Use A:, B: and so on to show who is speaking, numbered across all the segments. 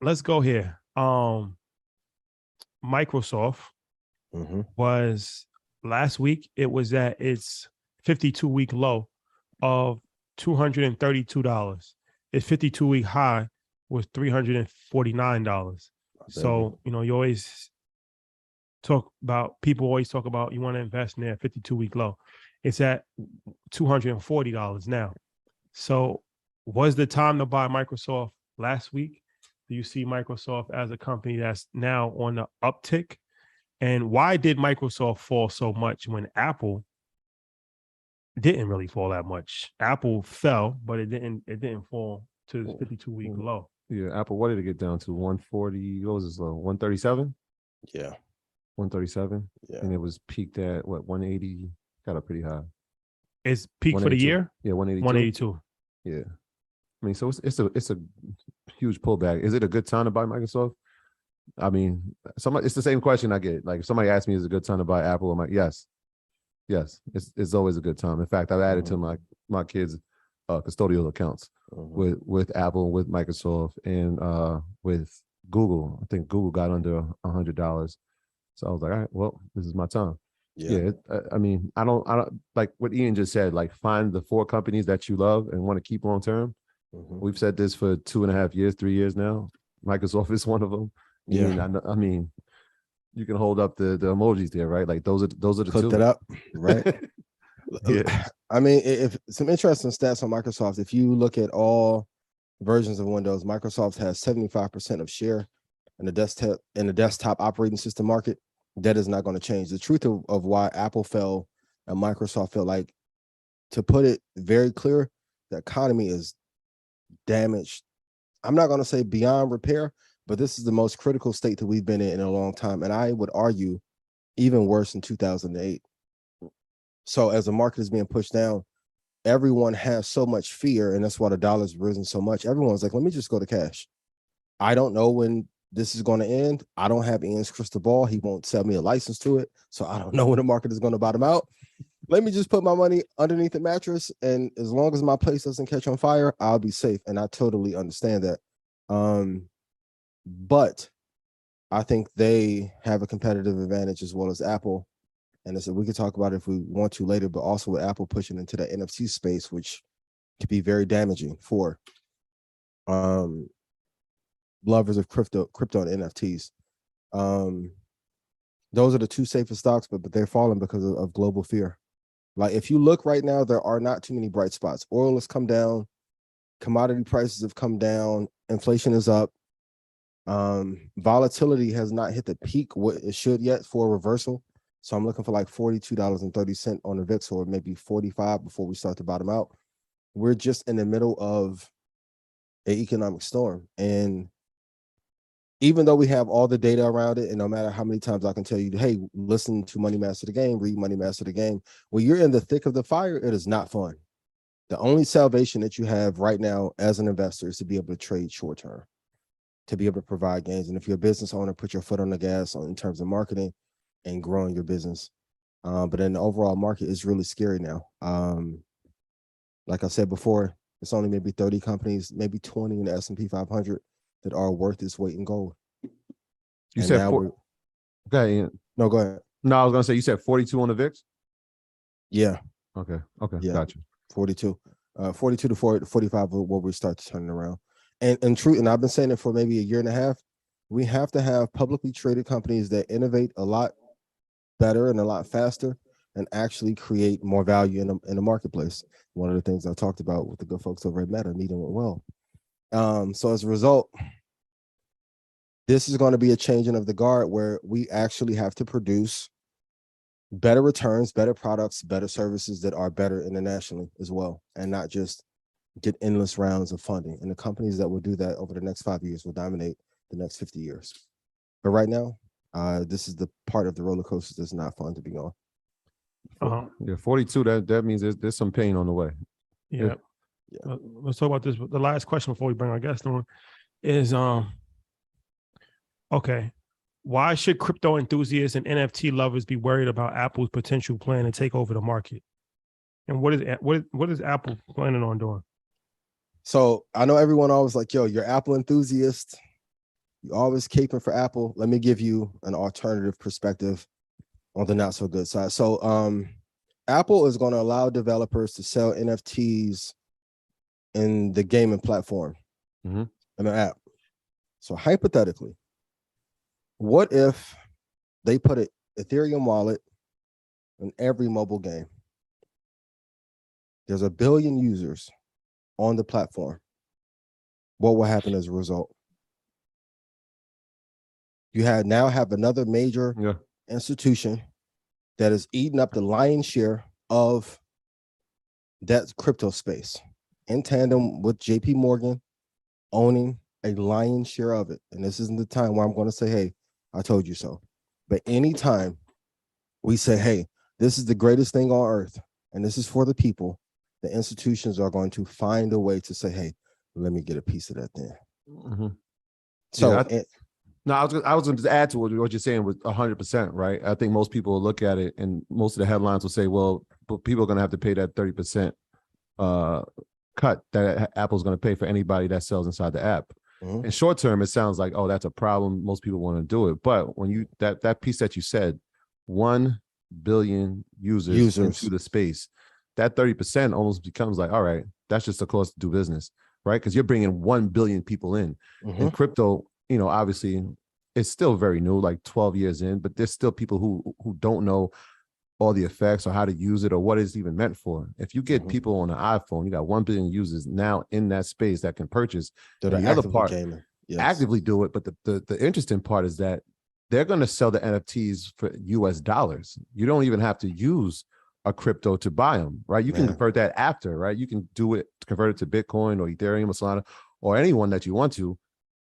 A: let's go here. Microsoft was last week. It was at its 52-week low of $232. Its 52-week high was $349. So you always people always talk about you want to invest in their 52-week low. It's at $240 now. So was the time to buy Microsoft last week? Do you see Microsoft as a company that's now on the uptick? And why did Microsoft fall so much when Apple didn't really fall that much? Apple fell, but it didn't fall to the 52-week low.
B: Yeah, Apple, what did it get down to? 140, what was this low? 137?
C: Yeah.
B: 137?
C: Yeah.
B: And it was peaked at what, 180? Got up pretty high.
A: It's peak for the year?
B: Yeah, 182.
A: 182.
B: Yeah. I mean, so it's a huge pullback. Is it a good time to buy Microsoft? I mean, it's the same question I get. Like if somebody asks me, is it a good time to buy Apple? I'm like, yes, it's always a good time. In fact, I've added to my kids' custodial accounts with Apple, with Microsoft, and with Google. I think Google got under $100, so I was like, all right, well, this is my time. Yeah, I mean, I don't like what Ian just said. Like, find the 4 companies that you love and want to keep long term. We've said this for 2.5 years, 3 years now. Microsoft is one of them. Yeah, I mean, you can hold up the emojis there, right? Like those are the
C: Put
B: two.
C: that up, right?
B: Yeah.
C: I mean, if some interesting stats on Microsoft. If you look at all versions of Windows, Microsoft has 75% of share in the desktop operating system market. That is not going to change. The truth of why Apple fell and Microsoft fell, like, to put it very clear, the economy is damaged. I'm not going to say beyond repair, but this is the most critical state that we've been in a long time. And I would argue even worse in 2008. So as the market is being pushed down, everyone has so much fear, and that's why the dollar's risen so much. Everyone's like, let me just go to cash. I don't know when this is going to end. I don't have Ian's crystal ball. He won't sell me a license to it. So I don't know when the market is going to bottom out. Let me just put my money underneath the mattress, and as long as my place doesn't catch on fire, I'll be safe. And I totally understand that. But I think they have a competitive advantage as well as Apple. And I said, we could talk about it if we want to later, but also with Apple pushing into the NFC space, which could be very damaging for lovers of crypto and NFTs. Those are the 2 safest stocks, but they're falling because of global fear. Like, if you look right now, there are not too many bright spots. Oil has come down, commodity prices have come down, inflation is up. Volatility has not hit the peak what it should yet for a reversal. So I'm looking for like $42.30 on the VIX, or maybe 45 before we start to bottom out. We're just in the middle of an economic storm. And even though we have all the data around it, and no matter how many times I can tell you, hey, listen to Money Master the Game, read Money Master the Game, when you're in the thick of the fire, it is not fun. The only salvation that you have right now as an investor is to be able to trade short term, to be able to provide gains. And if you're a business owner, put your foot on the gas in terms of marketing and growing your business. But then the overall market is really scary now. Like I said before, it's only maybe 30 companies, maybe 20 in the S&P 500 that are worth its weight in gold.
B: You said go ahead, Ian.
C: No, go ahead.
B: No, I was gonna say you said 42 on the VIX.
C: Yeah.
B: Okay.
C: Yeah.
B: Gotcha.
C: 42. 42 to 45 will we start to turn around. And true, and I've been saying it for maybe a year and a half. We have to have publicly traded companies that innovate a lot better and a lot faster and actually create more value in the marketplace. One of the things I talked about with the good folks over at Meta, meeting went well. So as a result, this is going to be a changing of the guard where we actually have to produce better returns, better products, better services that are better internationally as well, and not just get endless rounds of funding. And the companies that will do that over the next 5 years will dominate the next 50 years. But right now, this is the part of the roller coaster that's not fun to be on.
B: Yeah, 42. That means there's some pain on the way.
A: Yeah. Let's talk about this. The last question before we bring our guest on is, okay, why should crypto enthusiasts and NFT lovers be worried about Apple's potential plan to take over the market? And what is Apple planning on doing?
C: So I know everyone always like, yo, you're Apple enthusiast. You always caping for Apple. Let me give you an alternative perspective on the not so good side. So Apple is going to allow developers to sell NFTs in the gaming platform,
B: Mhm.
C: in the app. So hypothetically, what if they put an Ethereum wallet in every mobile game? There's 1 billion users on the platform. What will happen as a result? You now have another major
B: Yeah.
C: institution that is eating up the lion's share of that crypto space, in tandem with JP Morgan owning a lion's share of it. And this isn't the time where I'm going to say, hey, I told you so. But anytime we say, hey, this is the greatest thing on earth, and this is for the people, the institutions are going to find a way to say, hey, let me get a piece of that then.
B: Mhm.
C: So
B: Yeah, No, I was going to add to what you're saying with 100%, right? I think most people will look at it and most of the headlines will say, well, but people are going to have to pay that 30% cut that Apple's going to pay for anybody that sells inside the app. In short term, it sounds like, oh, that's a problem. Most people want to do it. But when you, that piece that you said, 1 billion users into the space, that 30% almost becomes like, all right, that's just the cost to do business, right? Because you're bringing 1 billion people in. And crypto, you know, obviously it's still very new, like 12 years in, but there's still people who don't know all the effects or how to use it or what it's even meant for. If you get people on an iPhone, you got 1 billion users now in that space that can purchase.
C: that
B: And
C: are
B: the other
C: actively
B: part,
C: gaming. Yes.
B: actively do it. But the interesting part is that they're going to sell the NFTs for US dollars. You don't even have to use a crypto to buy them, right? You can convert that after, right? You can do it, convert it to Bitcoin or Ethereum or Solana or anyone that you want to,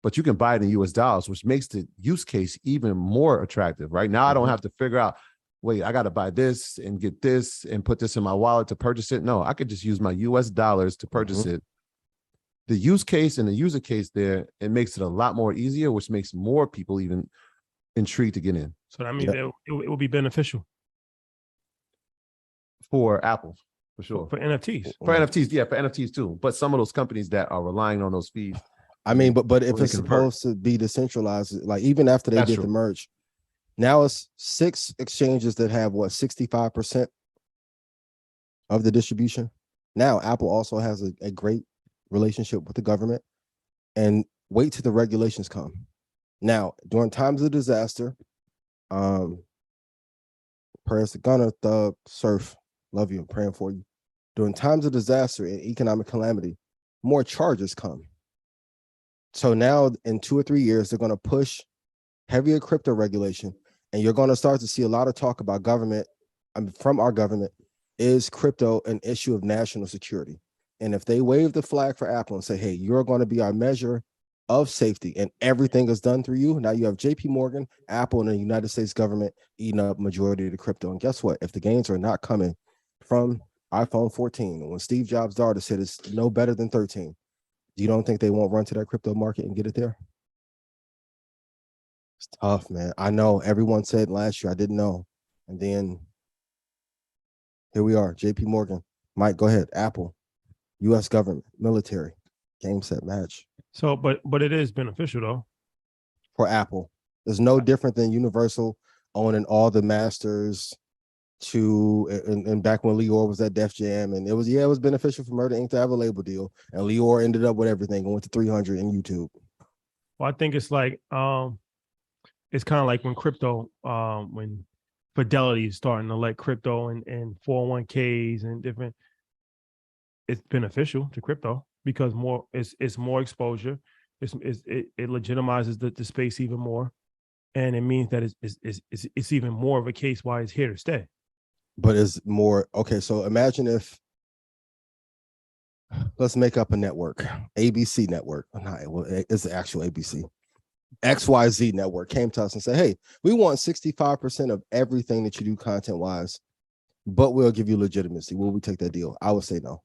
B: but you can buy it in US dollars, which makes the use case even more attractive, right? Now I don't have to figure out, wait, I got to buy this and get this and put this in my wallet to purchase it. No, I could just use my US dollars to purchase it. The use case and the user case there, it makes it a lot more easier, which makes more people even intrigued to get in.
A: So that means it will be beneficial
B: For Apple, for sure.
A: for NFTs.
B: For NFTs, yeah, for NFTs too. But some of those companies that are relying on those fees.
C: I mean, but if
B: when they
C: it's
B: convert.
C: supposed to be decentralized, like even after they
B: That's
C: did
B: true.
C: the merge, now it's 6 exchanges that have what 65% of the distribution. Now Apple also has a great relationship with the government, and wait till the regulations come. Now, during times of disaster, prayers to Gunner, Thug, Surf, love you, I'm praying for you. During times of disaster and economic calamity, more charges come. So now in 2 or 3 years, they're going to push heavier crypto regulation, and you're going to start to see a lot of talk about government, from our government, is crypto an issue of national security? And if they wave the flag for Apple and say, hey, you're going to be our measure of safety and everything is done through you, now you have JP Morgan, Apple, and the United States government eating up majority of the crypto. And guess what? If the gains are not coming from iPhone 14, when Steve Jobs' daughter said it's no better than 13, you don't think they won't run to that crypto market and get it there? It's tough, man. I know everyone said last year, I didn't know. And then here we are, JP Morgan. Mike, go ahead. Apple, US government, military, game, set, match.
A: So, but it is beneficial though.
C: For Apple. It's no different than Universal owning all the masters and back when Lior was at Def Jam, and it was beneficial for Murder Inc. to have a label deal, and Lior ended up with everything and went to 300 in YouTube.
A: Well, I think it's like it's kind of like when crypto, when Fidelity is starting to let crypto and 401ks and different, it's beneficial to crypto because it's more exposure. It legitimizes the space even more, and it means that it's even more of a case why it's here to stay.
C: But it's more okay. So imagine if, let's make up a network, ABC network. It's the actual ABC. XYZ network came to us and said, hey, we want 65% of everything that you do content wise, but we'll give you legitimacy. Will we take that deal? I would say no.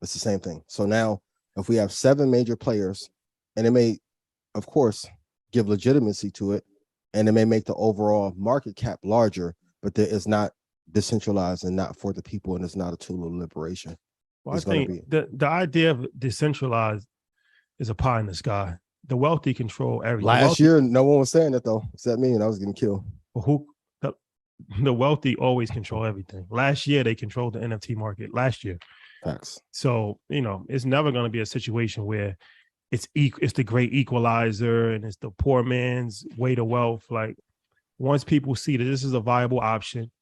C: It's the same thing. So now if we have 7 major players, and it may, of course, give legitimacy to it, and it may make the overall market cap larger, but it's not decentralized and not for the people, and it's not a tool of liberation.
A: Well, I think the idea of decentralized is a pie in the sky. the wealthy control everything.
C: Last year, no one was saying that though, except me, and I was getting killed.
A: The wealthy always control everything. Last year they controlled the NFT market. Last year,
C: Facts.
A: so it's never going to be a situation where it's the great equalizer and it's the poor man's way to wealth. Like once people see that this is a viable option,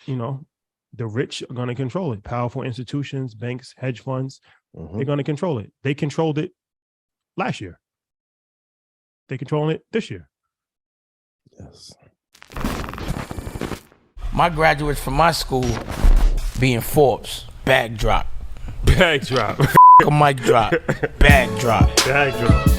A: the rich are going to control it. Powerful institutions, banks, hedge funds, they're going to control it. They controlled it last year. They control it this year.
C: Yes.
D: My graduates from my school being Forbes, bag drop.
A: Bag drop.
D: A mic drop, bag drop.
A: Bag drop.